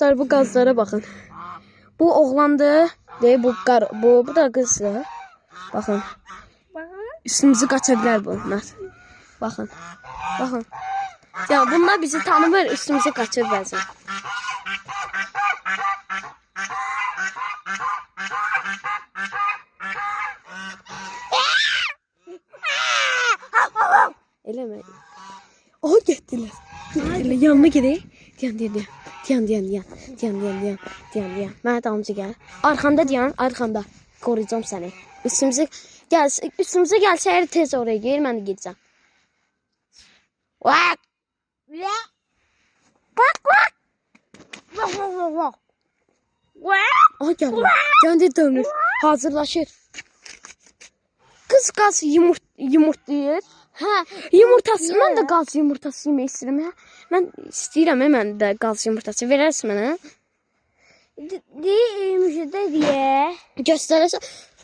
Dostlar, bu qazlara baxın. Bu oğlandır. Bu da qızdır. Baxın. Üstümüzü qaça bilər bunlar. Baxın. Baxın. Ya bunlar bizi tanımır, üstümüzü qaçır bəzən. Eləmə. Aha, getdilər. Yanına gedək. Diyan. Mənə damcı gəl. Arxamda diyan, arxamda. Qoruyacağım səni. Üstümüzə gəlsə əgər tez oraya gir, mən də gedəcəm. Vaq! Aha, gəlir. Gəlir, dönür. Hazırlaşır. Qız qaz yumurtlayır. Hə, yumurtası. Mən də qaz yumurtası yemək istəyirəm. Mən istəyirəm, mən də qaz yumurtası. Verərsən mənə? Müjdə deyə. Göstərəsən.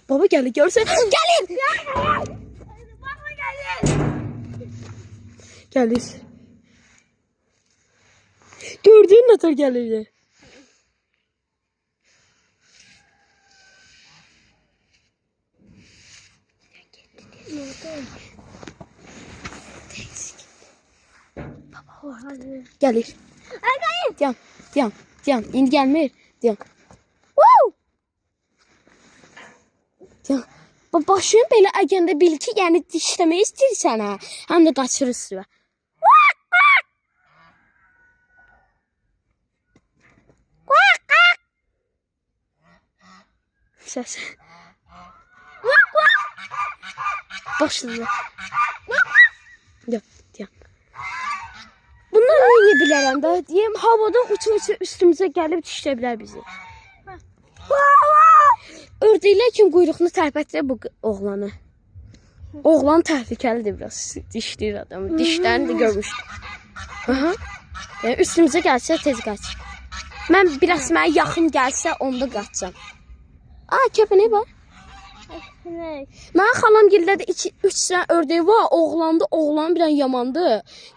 Baba gəlir, görsən. Gəlir! Baba gəlir! Gəlir. Gördün nətər gəlirdi? Gəlir. Diyan. İndi gəlmir. Diyan. Diyan. Başın belə əgəndə bil ki, yəni dişləmək istəyirsən, hə? Həm də qaçırır üstüvə. Səs. Başladı. Diyan. Bunlar neyini bilərəm də? Deyəm, havada uça üstümüzə gəlib dişlə bilər bizi. Ördəklər kimi quyruğunu tərpətdir bu oğlanı. Oğlan təhlükəlidir biraz. Dişləyir adamı. Dişlərini də görmüşdüm. Yəni, üstümüzə gəlsə tez qaç. Mən biraz mənə yaxın gəlsə onda qaçacam. Kəpənək var. Mənə xalam gildə də 3 dənə ördək var. Oğlan bir dənə yamandı.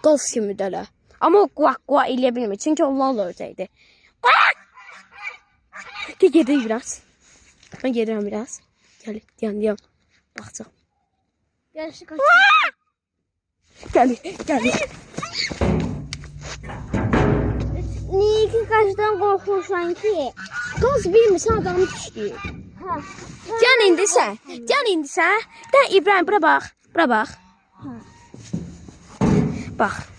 Qaz kimi dələ. Amma o qua eləyə bilmir. Çünki onlarla ördəkdir. Gedir biraz. Mən gedirəm biraz. Gəlir, diyan. Baxacaq. Gəlişi qaç. Gəlir. Niyə ki qaçdan qorxursan ki? Qaz bilmirsən, adamı dişləyir. Diyan indi sən. Də İbrahim, bura bax. Bax.